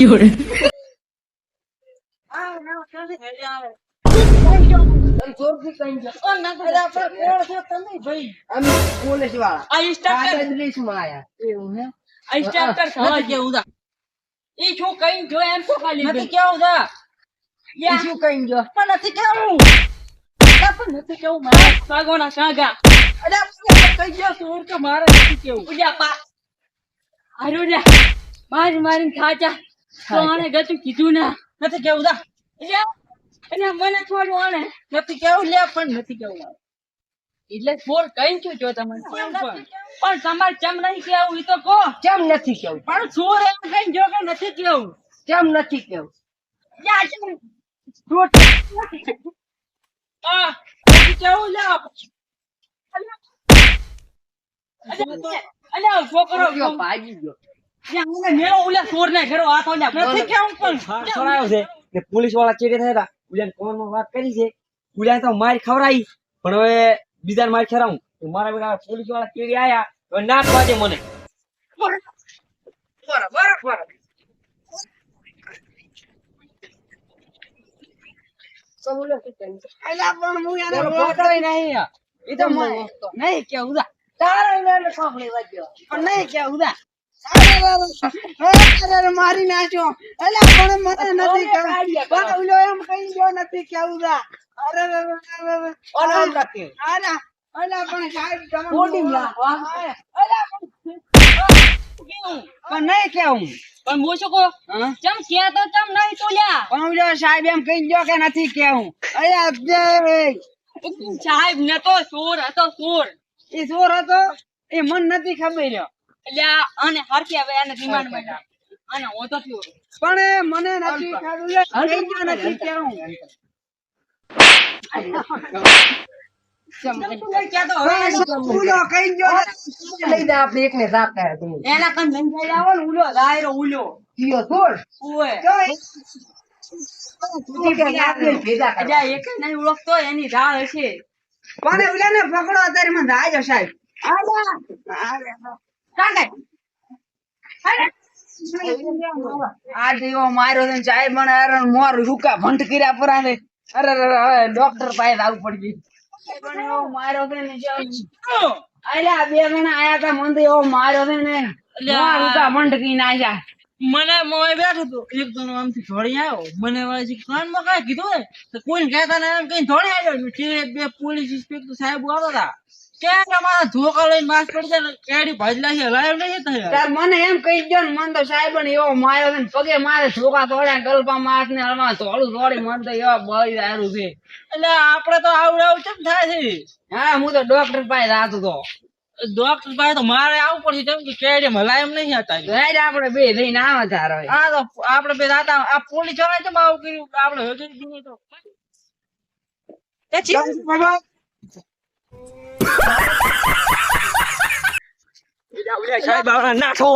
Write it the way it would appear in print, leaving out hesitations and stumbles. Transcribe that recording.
有人。પોલીસ વાળા આ સ્ટાર્ટ કર કાગળરીસમાં આયા એવું હે આ સ્ટાર્ટ કર ખાવા કેવું દા ઈ શું કઈ જો એમ તો ખાલી નથી કેવું દા ઈ શું કઈ ગયો પણ નથી કેવું પણ નથી કેવું મારા સાગોના સાગા અરે કઈ ગયો સોર કે મારે નથી કેવું ઉજા પા આરો રે મારીને ખાચા તો આને ગતું કીધું ના નથી કેવું દા એટલે મને થોડું આને નથી કેવું લે પણ નથી કેવું એટલે ફોર કઈ છું જો તમને પણ તમારે ચમ નહીં કેવું ઈ તો કહો કેમ નથી કેવું પણ સોર એમ કઈ જો કે નથી કેવું કેમ નથી કેવું યા ચમ આ નથી કેવું લે અલ્યા છોકરો ગયો ભાગી ગયો યા મને મેળો ઉલ્યા સોર ને ઘરો હાથ ઓલ્યા નથી કેવું પણ છોડાયો છે ને પોલીસ વાળા ચેડે થયા ઉલ્યાન કોનમાં વાત કરી છે ઉલ્યાન તો માર ખવરાઈ પણ હવે બીજાને માર ખરાવું તો મારા બેટા પોલીસ વાળા ચેડે આયા હવે નાક વાજે મને બરાબર અલા પણ હું યાર ફોટોય નહીં ઈ તો નહીં કેવું દા તારા એને ખોખડી વાગ્યો પણ નહીં કેવું દા અરે મારી નાખ્યો અલા પણ મને નથી કેવું પણ ઓલો એમ કઈ ગયો નથી કેવું દા અરે ઓલો એમ રાખે અલા અલા પણ સાહેબ તમે બોડી લાગવા અલા પણ નહીં કેવું પણ હું શું કહું ચમ કે તો ચમ નહીં તોલ્યા પણ ઓલો સાહેબ એમ કઈ ગયો કે નથી કેવું અલા સાહેબ ને તો ચોર હતો ચોર એ ચોર હતો એ મન નથી ખબર રહ્યો એટલે આને હરખી હવે આને રિમાન્ડ માં આને હું તો થયો પણ એ મને નથી ખબર કઈ ગયો નથી કેવું ઉલો કઈ ગયો લઈ દે આપણે એકને સાફ કરે તું એના કન લઈ જાય આવો ને ઉલો દાયરો ઉલો કીયો છોડ ઓય અજા એક નહીં ઓળખતો એની રાહ હશે પણ ઓલાને પકડો અત્યારે મને રાજો સાહેબ આ દેવો માર્યો છે સાહેબ મને અરે મોર રૂકા ભંટ કર્યા પરા ને અરે ડોક્ટર પાસે આવવું પડી ગયું પણ એવો માર્યો છે ને અલ્યા બે જણા આયા હતા મને તો એવો માર્યો છે ને મોર રૂકા ભંટ કરી નાખ્યા મને મોય બેઠો તો એક જણો આમથી ધોળી આવ્યો મને વાળી કાનમાં કાંઈ કીધું ને તો કોઈને કહેતા ને એમ કઈ ધોળી આવ્યો કે બે પોલીસ ઇન્સ્પેક્ટર સાહેબ આવતા હતા કે મારા ધોકા લઈને માસ પડી જાય ને કેડી ભાજલા છે લાઈવ નહીં થયા તાર મને એમ કહી દો ને મને તો સાહેબ ને એવો માર્યો છે ને પગે મારે ધોકા તોડ્યા ગલપા માસ ને હળમાં ધોળું દોડી મને તો એવા બળી દારૂ છે એટલે આપડે તો આવડાવ કેમ થાય છે હા હું તો ડોક્ટર પાસે જાતો તો ડોક્ટર પાસે તો મારે આવવું પડશે કેમ કે કેડી મલાયમ નહીં હતા રાઈડ આપણે બે થઈને આવે તાર હવે હા તો આપડે બે હતા આ પોલીસ વાળા કેમ આવું કર્યું આપડે હજુ નહીં તો એ સાહેબ આવડા નાખો